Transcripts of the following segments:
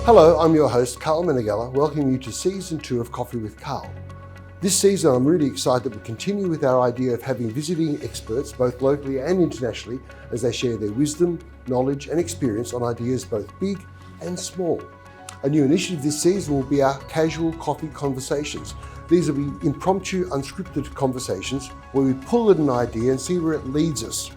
Hello, I'm your host, Karl Meneghella, welcoming you to Season 2 of Coffee with Karl. This season, I'm really excited that we continue with our idea of having visiting experts, both locally and internationally, as they share their wisdom, knowledge, and experience on ideas both big and small. A new initiative this season will be our casual coffee conversations. These will be impromptu, unscripted conversations where we pull at an idea and see where it leads us.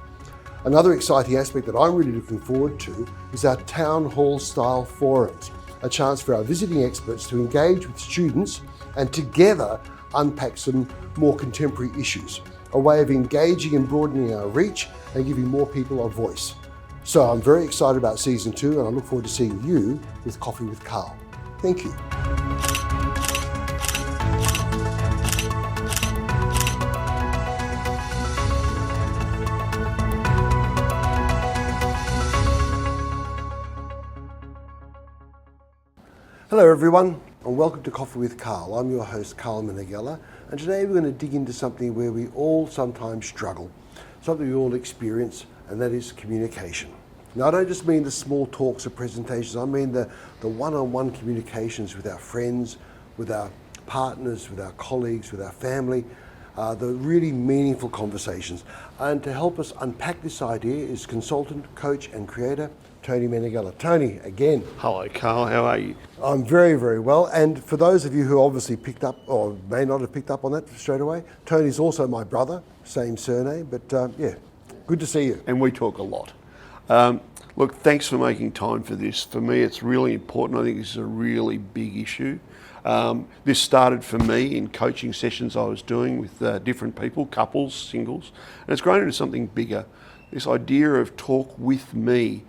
Another exciting aspect that I'm really looking forward to is our town hall style forums, a chance for our visiting experts to engage with students and together unpack some more contemporary issues, a way of engaging and broadening our reach and giving more people a voice. So I'm very excited about Season 2 and I look forward to seeing you with Coffee with Karl. Thank you. Hello everyone and welcome to Coffee with Karl. I'm your host Karl Meneghella and today we're going to dig into something where we all sometimes struggle, something we all experience, and that is communication. Now I don't just mean the small talks or presentations, I mean the one-on-one communications with our friends, with our partners, with our colleagues, with our family, the really meaningful conversations. And to help us unpack this idea is consultant, coach and creator Tony Meneghella. Tony, again. Hello, Karl. How are you? I'm very, very well. And for those of you who obviously picked up or may not have picked up on that straight away, Tony's also my brother, same surname. But yeah, good to see you. And we talk a lot. Look, thanks for making time for this. For me, it's really important. I think this is a really big issue. This started for me in coaching sessions I was doing with different people, couples, singles, and it's grown into something bigger. This idea of talk with me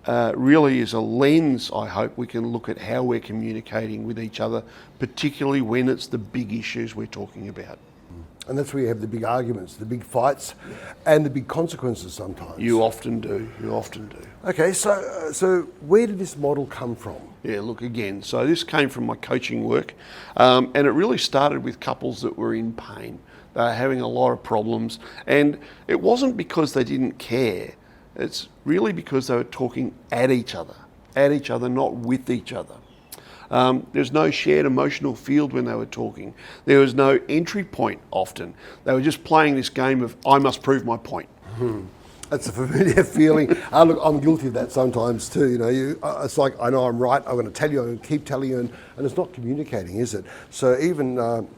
really is a lens, I hope, we can look at how we're communicating with each other, particularly when it's the big issues we're talking about. And that's where you have the big arguments, the big fights, and the big consequences sometimes. You often do. Okay, so where did this model come from? Yeah, look, again, so this came from my coaching work, and it really started with couples that were in pain. They were having a lot of problems, and it wasn't because they didn't care. It's really because they were talking at each other, not with each other. There's no shared emotional field when they were talking. There was no entry point often. They were just playing this game of, I must prove my point. That's a familiar feeling. Look, I'm guilty of that sometimes too. You know, it's like, I know I'm right, I'm going to tell you, I'm going to keep telling you, and it's not communicating, is it? So even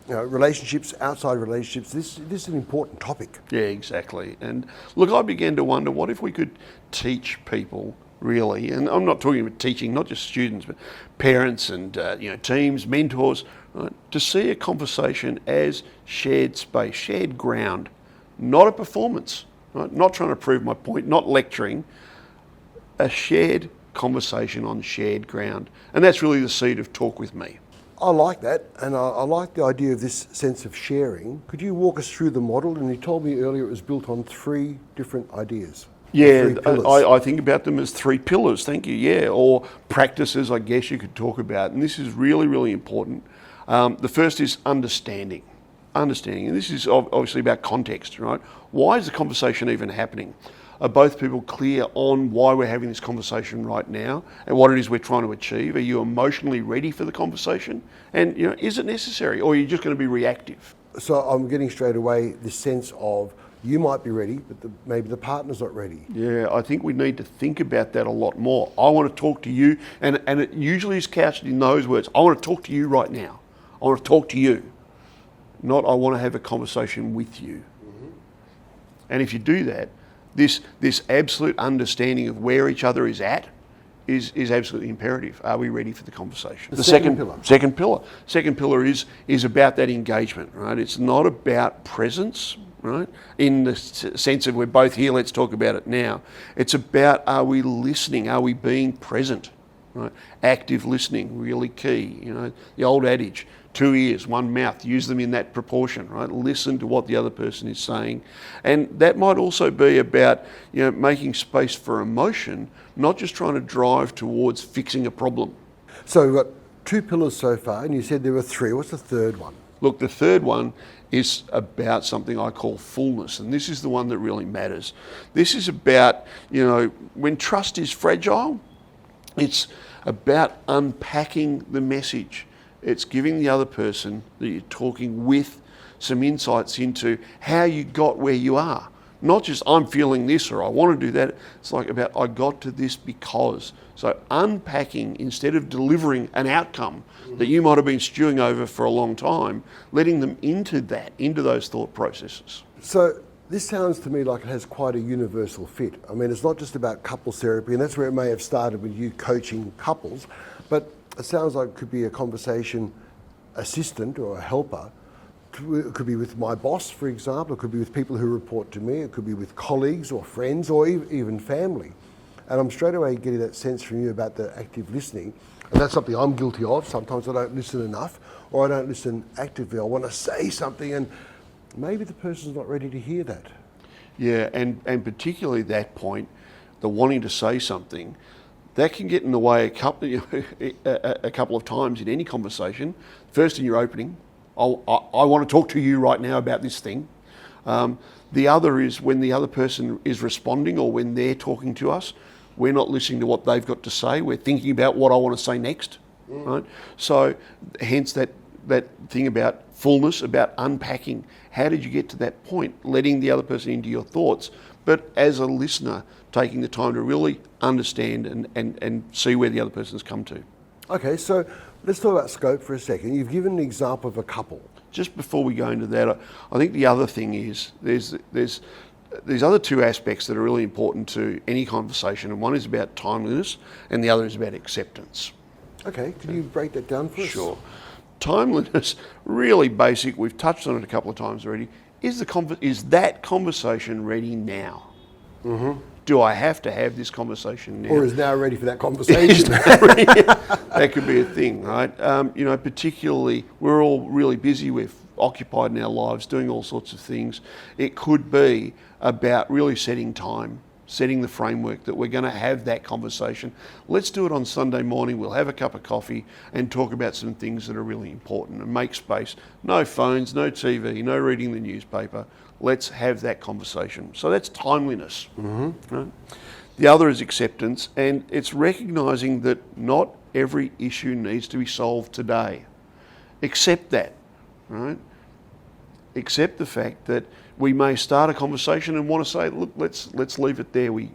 relationships, outside relationships, this is an important topic. Yeah, exactly. And look, I began to wonder, what if we could teach people really, and I'm not talking about teaching, not just students, but parents and teams, mentors, right, to see a conversation as shared space, shared ground, not a performance. Right? Not trying to prove my point, not lecturing, a shared conversation on shared ground. And that's really the seed of Talk With Me. I like that, and I like the idea of this sense of sharing. Could you walk us through the model? And you told me earlier it was built on 3 different ideas. Yeah, I think about them as 3 pillars, thank you, yeah, or practices, I guess you could talk about. And this is really, really important. The first is understanding, and this is obviously about context, right? Why is the conversation even happening? Are both people clear on why we're having this conversation right now and what it is we're trying to achieve? Are you emotionally ready for the conversation? And is it necessary, or are you just going to be reactive? So I'm getting straight away this sense of you might be ready, but maybe the partner's not ready. Yeah, I think we need to think about that a lot more. I want to talk to you, and it usually is couched in those words. I want to talk to you right now. I want to talk to you. Not I want to have a conversation with you. Mm-hmm. And if you do that, this absolute understanding of where each other is at is absolutely imperative. Are we ready for the conversation? The second pillar. Second pillar is about that engagement, right? It's not about presence, right? In the sense of we're both here, let's talk about it now. It's about, are we listening? Are we being present? Right? Active listening, really key. The old adage, 2 ears, 1 mouth, use them in that proportion, right? Listen to what the other person is saying. And that might also be about, making space for emotion, not just trying to drive towards fixing a problem. So we've got 2 pillars so far, and you said there were 3. What's the third one? Look, the third one is about something I call fullness, and this is the one that really matters. This is about, when trust is fragile, It's about unpacking the message. It's giving the other person that you're talking with some insights into how you got where you are. Not just I'm feeling this or I want to do that. It's like about I got to this because. So unpacking instead of delivering an outcome that you might have been stewing over for a long time, letting them into those thought processes. So this sounds to me like it has quite a universal fit. I mean, it's not just about couples therapy, and that's where it may have started with you coaching couples, but it sounds like it could be a conversation assistant or a helper. It could be with my boss, for example. It could be with people who report to me. It could be with colleagues or friends or even family. And I'm straight away getting that sense from you about the active listening. And that's something I'm guilty of. Sometimes I don't listen enough or I don't listen actively. I want to say something and maybe the person's not ready to hear that. Yeah, and particularly that point, the wanting to say something, that can get in the way a couple of times in any conversation. First in your opening, I want to talk to you right now about this thing. The other is when the other person is responding or when they're talking to us, we're not listening to what they've got to say. We're thinking about what I want to say next, right? So hence that thing about fullness, about unpacking. How did you get to that point? Letting the other person into your thoughts, but as a listener, taking the time to really understand and see where the other person's come to. Okay, so let's talk about scope for a second. You've given an example of a couple. Just before we go into that, I think the other thing is there's these other two aspects that are really important to any conversation, and one is about timeliness and the other is about acceptance. Okay, can you break that down for us? Sure. Timeliness, really basic, we've touched on it a couple of times already, is that conversation ready now? Mm-hmm. Do I have to have this conversation now? Or is now ready for that conversation? That could be a thing, right? Particularly, we're all really busy, we're occupied in our lives, doing all sorts of things. It could be about really setting time, setting the framework that we're going to have that conversation. Let's do it on Sunday morning. We'll have a cup of coffee and talk about some things that are really important and make space. No phones, no TV, no reading the newspaper. Let's have that conversation. So that's timeliness. Mm-hmm. Right? The other is acceptance, and it's recognising that not every issue needs to be solved today. Accept that, right? Accept the fact that we may start a conversation and want to say, look, let's leave it there. We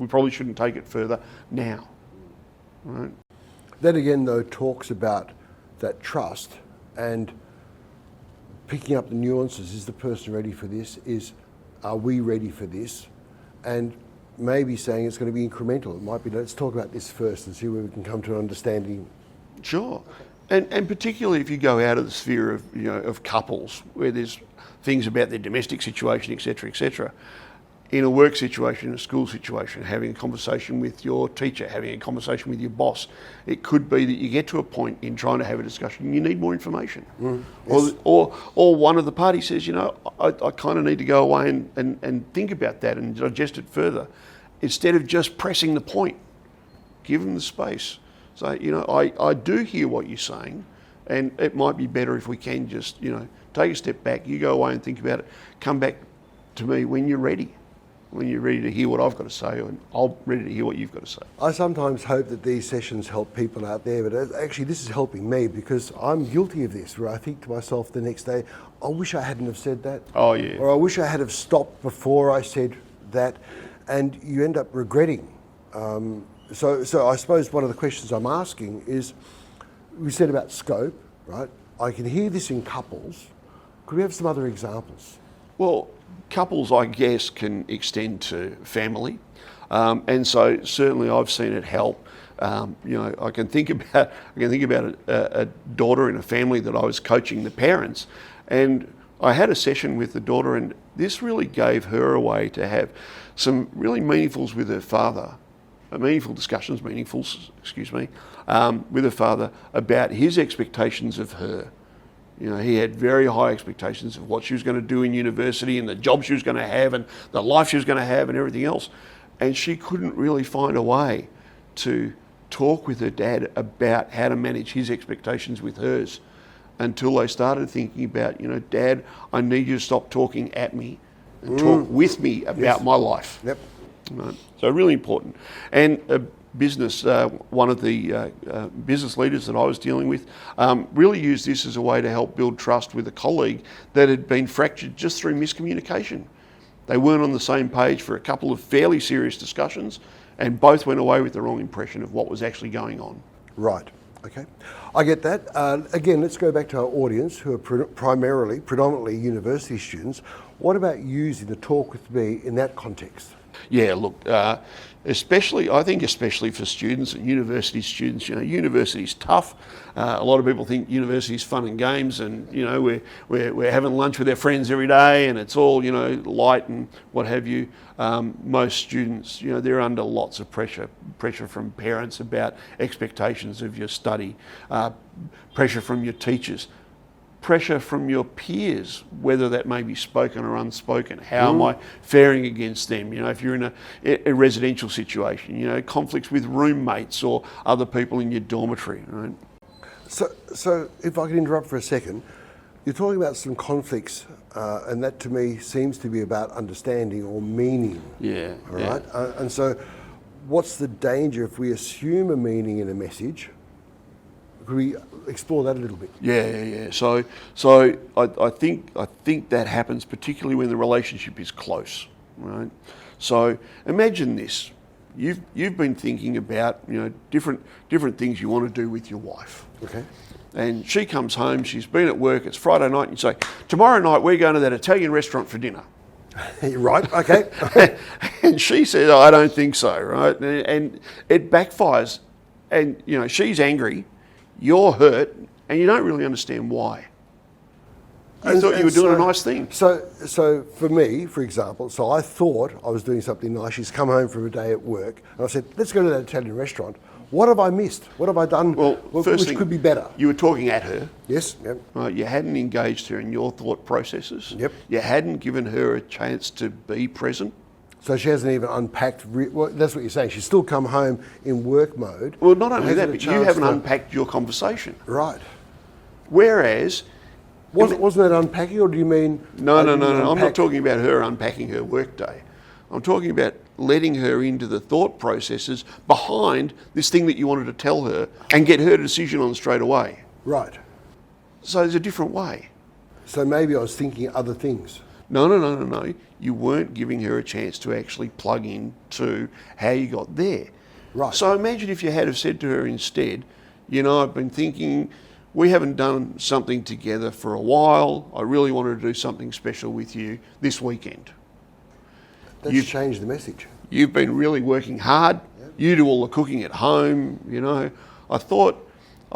probably shouldn't take it further now, right? That again, though, talks about that trust and picking up the nuances. Is the person ready for this? Are we ready for this? And maybe saying it's going to be incremental. It might be, let's talk about this first and see where we can come to an understanding. Sure. And particularly if you go out of the sphere of couples, where there's things about their domestic situation, etc., in a work situation, a school situation, having a conversation with your teacher, having a conversation with your boss, it could be that you get to a point in trying to have a discussion and you need more information. Yes. Or one of the parties says, I kind of need to go away and think about that and digest it further. Instead of just pressing the point, give them the space. So, I do hear what you're saying, and it might be better if we can just, take a step back, you go away and think about it, come back to me when you're ready to hear what I've got to say, and I'm ready to hear what you've got to say. I sometimes hope that these sessions help people out there, but actually this is helping me because I'm guilty of this, where I think to myself the next day, I wish I hadn't have said that. Oh, yeah. Or I wish I had have stopped before I said that, and you end up regretting. So I suppose one of the questions I'm asking is, we said about scope, right? I can hear this in couples. Could we have some other examples? Well, couples, I guess, can extend to family. And so certainly I've seen it help. I can think about a daughter in a family that I was coaching the parents, and I had a session with the daughter, and this really gave her a way to have some really meaningfuls with her father. Meaningful discussions, with her father about his expectations of her. He had very high expectations of what she was going to do in university and the job she was going to have and the life she was going to have and everything else. And she couldn't really find a way to talk with her dad about how to manage his expectations with hers until they started thinking about, Dad, I need you to stop talking at me and talk with me about my life. Yep. Right. So really important. And business, one of the business leaders that I was dealing with, really used this as a way to help build trust with a colleague that had been fractured just through miscommunication. They weren't on the same page for a couple of fairly serious discussions, and both went away with the wrong impression of what was actually going on. Right. Okay. I get that. Again, let's go back to our audience who are predominantly university students. What about using the talk with me in that context? Yeah, look, especially for students and university students, university's tough. A lot of people think university's fun and games, and we're having lunch with our friends every day, and it's all light and what have you. Most students, they're under lots of pressure from parents about expectations of your study, pressure from your teachers, pressure from your peers, whether that may be spoken or unspoken. How am I faring against them? If you're in a residential situation, conflicts with roommates or other people in your dormitory, right? So if I could interrupt for a second, you're talking about some conflicts, and that to me seems to be about understanding or meaning. Yeah. All right. And so, what's the danger if we assume a meaning in a message? Could we explore that a little bit? Yeah. So I think that happens particularly when the relationship is close, right? So imagine this: you've been thinking about different things you want to do with your wife. Okay. And she comes home. She's been at work. It's Friday night, and you say, "Tomorrow night we're going to that Italian restaurant for dinner." Right. Okay. And she says, "I don't think so." Right? And it backfires, and she's angry. You're hurt, and you don't really understand why. You thought you were doing a nice thing. So for me, for example, I thought I was doing something nice. She's come home from a day at work, and I said, let's go to that Italian restaurant. What have I missed? What have I done which could be better? You were talking at her. Yes, yep. You hadn't engaged her in your thought processes. Yep. You hadn't given her a chance to be present. So she hasn't even unpacked, that's what you're saying. She's still come home in work mode. Well, not only that, but you haven't unpacked your conversation. Right. Whereas... Wasn't that unpacking, or do you mean... No. I'm not talking about her unpacking her workday. I'm talking about letting her into the thought processes behind this thing that you wanted to tell her and get her decision on straight away. Right. So there's a different way. So maybe I was thinking other things. No. You weren't giving her a chance to actually plug in to how you got there. Right. So imagine if you had have said to her instead, I've been thinking, we haven't done something together for a while. I really wanted to do something special with you this weekend. That's changed the message. You've been really working hard. Yep. You do all the cooking at home, I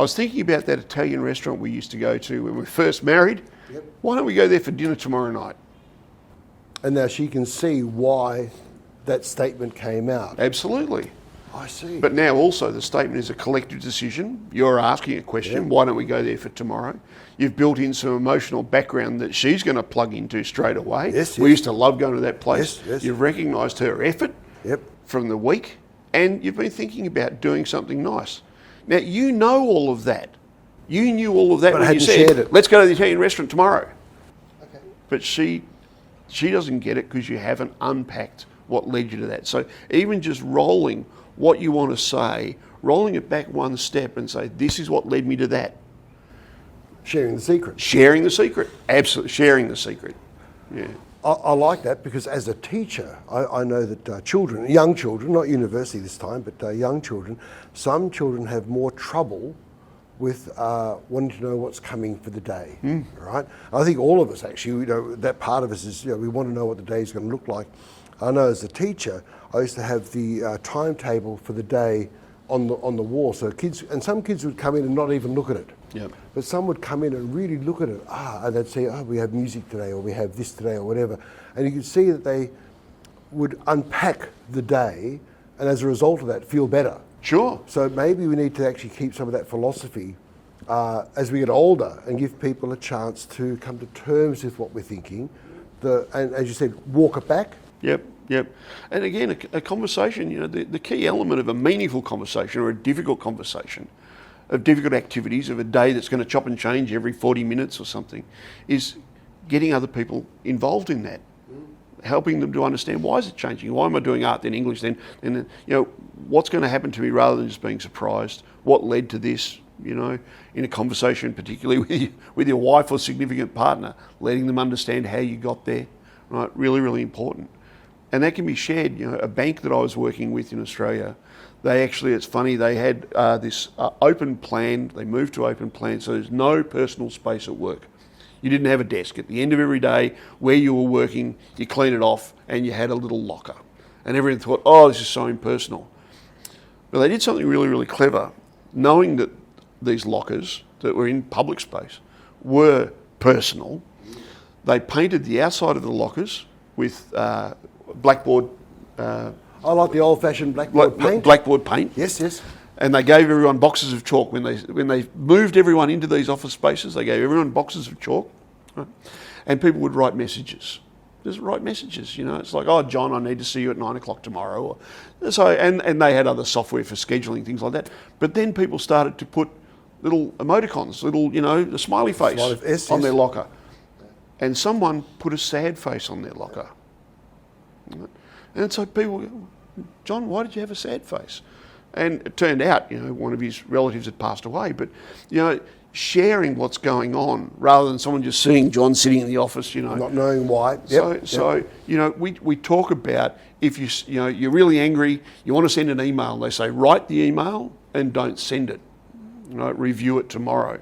was thinking about that Italian restaurant we used to go to when we were first married. Yep. Why don't we go there for dinner tomorrow night? And now she can see why that statement came out. Absolutely. I see. But now also the statement is a collective decision. You're asking a question, why don't we go there for tomorrow? You've built in some emotional background that she's going to plug into straight away. Yes. We used to love going to that place. Yes. You've recognised her effort from the week, and you've been thinking about doing something nice. Now, you know all of that. You knew all of that when you said, let's go to the Italian restaurant tomorrow. Okay. But she doesn't get it because you haven't unpacked what led you to that. So even just rolling what you want to say, rolling it back one step and say, this is what led me to that. Sharing the secret. Sharing the secret. Absolutely. Sharing the secret. Yeah. I like that because as a teacher, I know that children, young children, not university this time, but young children, some children have more trouble with wanting to know what's coming for the day, right? I think all of us actually, that part of us is, we want to know what the day is going to look like. I know as a teacher, I used to have the timetable for the day on the wall. So some kids would come in and not even look at it. Yep. But some would come in and really look at it. And they'd say, we have music today, or we have this today, or whatever. And you could see that they would unpack the day, and as a result of that, feel better. Sure. So maybe we need to actually keep some of that philosophy as we get older and give people a chance to come to terms with what we're thinking. And as you said, walk it back. Yep. And again, a conversation, the key element of a meaningful conversation or a difficult conversation, of difficult activities, of a day that's going to chop and change every 40 minutes or something, is getting other people involved in that. helping them to understand, why is it changing? Why am I doing art then English then? And then, what's going to happen to me, rather than just being surprised? What led to this? In a conversation, particularly with your wife or significant partner, letting them understand how you got there, right? Really, really important. And that can be shared. A bank that I was working with in Australia, it's funny, they had this open plan. They moved to open plan, so there's no personal space at work. You didn't have a desk. At the end of every day, where you were working, you clean it off, and you had a little locker. And everyone thought, oh, this is so impersonal. But they did something really, really clever, knowing that these lockers that were in public space were personal. They painted the outside of the lockers with blackboard. I like the old-fashioned blackboard paint. Blackboard paint. Yes, yes. And they gave everyone boxes of chalk. When they moved everyone into these office spaces, they gave everyone boxes of chalk, right? And people would write messages. Just write messages, It's like, oh, John, I need to see you at 9 o'clock tomorrow. And they had other software for scheduling, things like that. But then people started to put little emoticons, the smiley face on their locker. And someone put a sad face on their locker. And so people go, John, why did you have a sad face? And it turned out, one of his relatives had passed away. But, sharing what's going on, rather than someone just seeing John sitting in the office, Not knowing why. So we talk about, if you're really angry, you want to send an email, they say, write the email and don't send it. Review it tomorrow.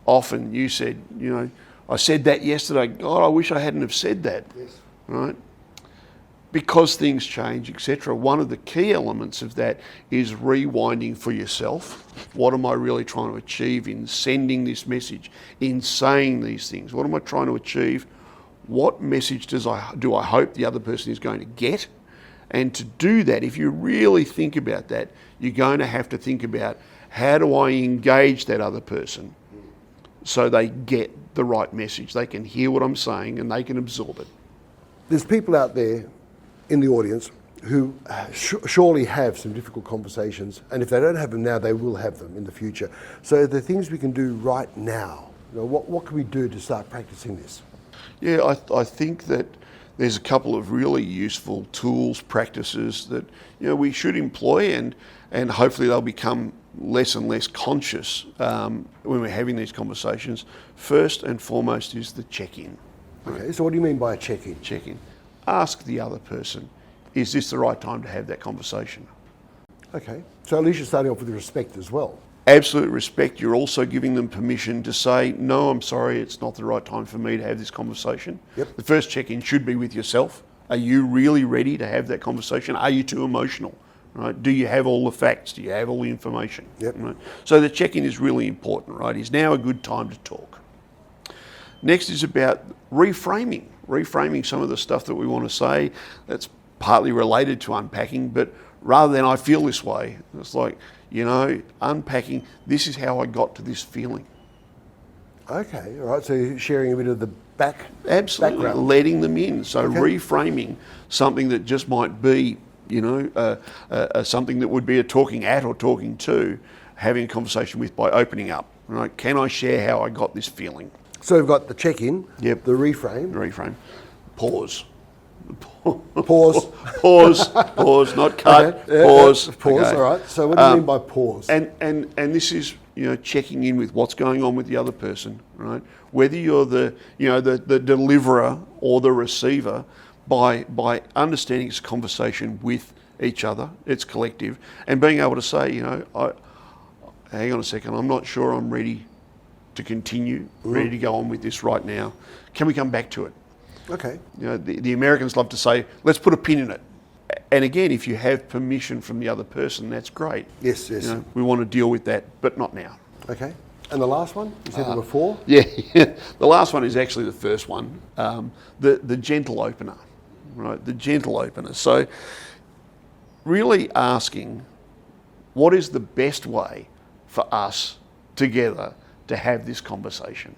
Often you said, I said that yesterday. God, I wish I hadn't have said that. Yes. Right? Because things change, etc. One of the key elements of that is rewinding for yourself. What am I really trying to achieve in sending this message, in saying these things? What am I trying to achieve? What message do I hope the other person is going to get? And to do that, if you really think about that, you're going to have to think about, how do I engage that other person so they get the right message? They can hear what I'm saying and they can absorb it. There's people out there in the audience who surely have some difficult conversations, and if they don't have them now, they will have them in the future. So the things we can do right now, what can we do to start practicing this? Yeah, I think that there's a couple of really useful tools, practices that we should employ, and hopefully they'll become less and less conscious when we're having these conversations. First and foremost is the check-in. Okay, so what do you mean by a check-in? Check-in. Ask the other person, is this the right time to have that conversation? Okay, so at least you're starting off with respect as well. Absolute respect. You're also giving them permission to say, no, I'm sorry, it's not the right time for me to have this conversation. Yep. The first check-in should be with yourself. Are you really ready to have that conversation? Are you too emotional? Right? Do you have all the facts? Do you have all the information? Yep. Right? So the check-in is really important, right? Is now a good time to talk? Next is about reframing some of the stuff that we want to say. That's partly related to unpacking, but rather than I feel this way, it's like, unpacking, this is how I got to this feeling. Okay, all right, so you're sharing a bit of the Absolutely, background. letting them in. So Okay. reframing something that just might be, something that would be a talking at or talking to, having a conversation with by opening up. Right? Can I share how I got this feeling? So we've got the check-in, Yep. the reframe. Reframe. Pause. Pause. Pause, not cut. Okay, yeah, Pause. Pause, Okay. all right. So what do you mean by pause? And this is checking in with what's going on with the other person, right? Whether you're the deliverer or the receiver, by understanding it's a conversation with each other, it's collective, and being able to say, hang on a second, I'm not sure I'm ready to continue, ready to go on with this right now. Can we come back to it? Okay. The Americans love to say, let's put a pin in it. And again, if you have permission from the other person, that's great. Yes, yes. We want to deal with that, but not now. Okay. And the last one? You said there were 4? Yeah, the last one is actually the first one, the gentle opener, right? The gentle opener. So really asking, what is the best way for us together to have this conversation?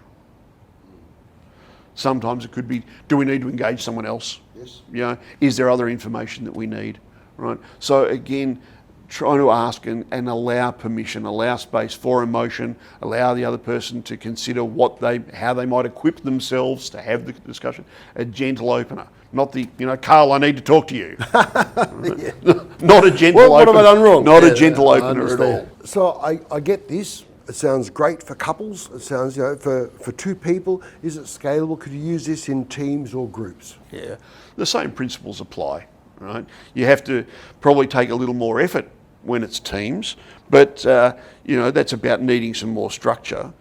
Sometimes it could be, do we need to engage someone else? Yes. Is there other information that we need, right? So again, trying to ask and allow permission, allow space for emotion, allow the other person to consider how they might equip themselves to have the discussion. A gentle opener. Not the, Karl, I need to talk to you. Not a gentle What have I done wrong? Not a gentle opener at all. So I get this. It sounds great for couples. It sounds, for two people. Is it scalable? Could you use this in teams or groups? Yeah, the same principles apply, right? You have to probably take a little more effort when it's teams, but that's about needing some more structure.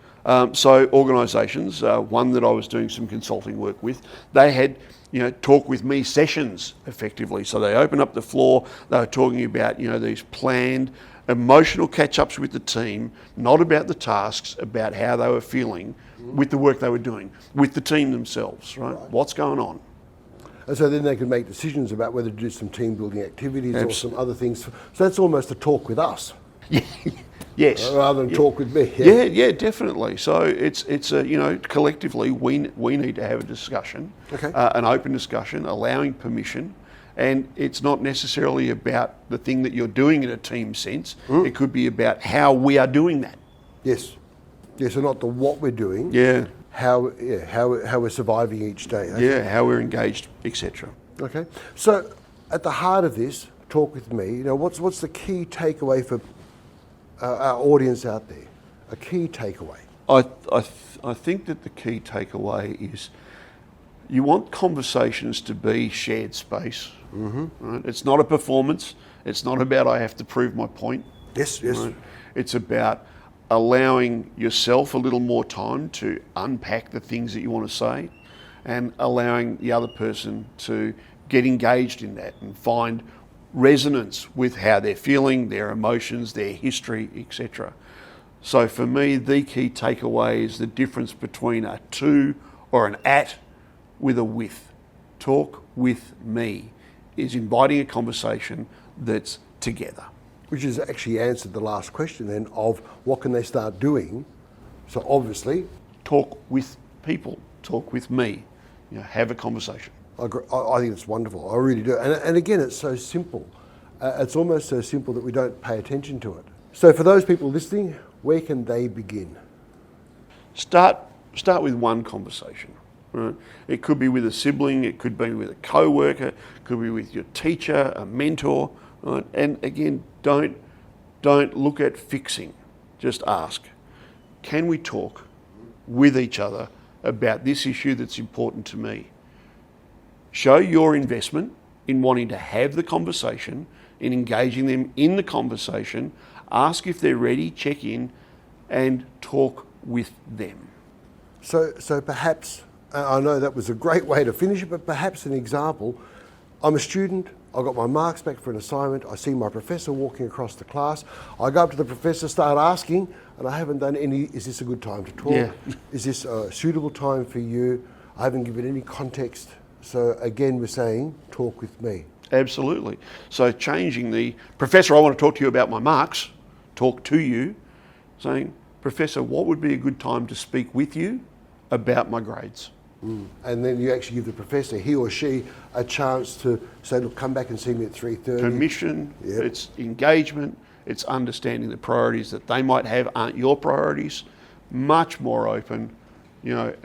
So organisations, one that I was doing some consulting work with, they had talk with me sessions effectively. So they opened up the floor. They were talking about these planned emotional catch-ups with the team, not about the tasks, about how they were feeling with the work they were doing, with the team themselves, right? What's going on? And so then they could make decisions about whether to do some team building activities or some other things. So that's almost a talk with us. Yes. Rather than talk with me. Yeah, definitely. So it's collectively we need to have a discussion, an open discussion, allowing permission. And it's not necessarily about the thing that you're doing in a team sense. It could be about how we are doing that. Yes. So not the what we're doing. Yeah. How we're surviving each day. Yeah, how we're engaged, etc. Okay. So at the heart of this, talk with me. What's the key takeaway for our audience out there? A key takeaway. I think that the key takeaway is you want conversations to be shared space. Right? It's not a performance. It's not about I have to prove my point. Yes. Right? It's about allowing yourself a little more time to unpack the things that you want to say and allowing the other person to get engaged in that and find resonance with how they're feeling, their emotions, their history, etc. So for me, the key takeaway is the difference between a to or an at with a with. Talk with me is inviting a conversation that's together. Which has actually answered the last question then of what can they start doing. So obviously, talk with people, talk with me, have a conversation. I think it's wonderful. I really do. And again, it's so simple. It's almost so simple that we don't pay attention to it. So for those people listening, where can they begin? Start with one conversation. Right? It could be with a sibling, it could be with a co-worker, it could be with your teacher, a mentor. Right? And again, don't look at fixing. Just ask, can we talk with each other about this issue that's important to me? Show your investment in wanting to have the conversation, in engaging them in the conversation. Ask if they're ready, check in, and talk with them. So perhaps, I know that was a great way to finish it, but perhaps an example. I'm a student, I got my marks back for an assignment, I see my professor walking across the class, I go up to the professor, start asking, and I haven't done any, is this a good time to talk? Yeah. Is this a suitable time for you? I haven't given any context. So again, we're saying, talk with me. Absolutely. So changing the, Professor, I want to talk to you about my marks, talk to you, saying, Professor, what would be a good time to speak with you about my grades? And then you actually give the professor, he or she, a chance to say, look, come back and see me at 3:30. Permission, it's engagement, it's understanding the priorities that they might have aren't your priorities, much more open,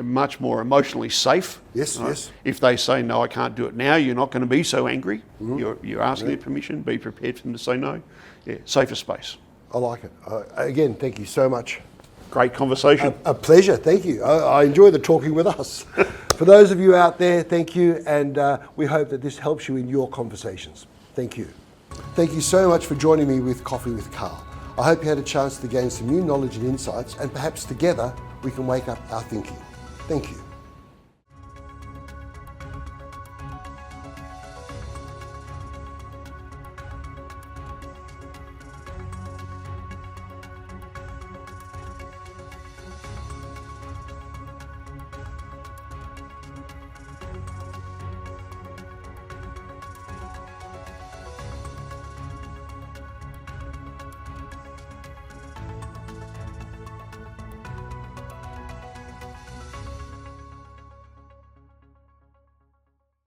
much more emotionally safe. Yes. If they say, no, I can't do it now, you're not going to be so angry. You're asking their permission, be prepared for them to say no. Yeah, safer space. I like it. Again, thank you so much. Great conversation. A pleasure, thank you. I enjoy the talking with us. For those of you out there, thank you, and we hope that this helps you in your conversations. Thank you. Thank you so much for joining me with Coffee with Karl. I hope you had a chance to gain some new knowledge and insights, and perhaps together we can wake up our thinking. Thank you.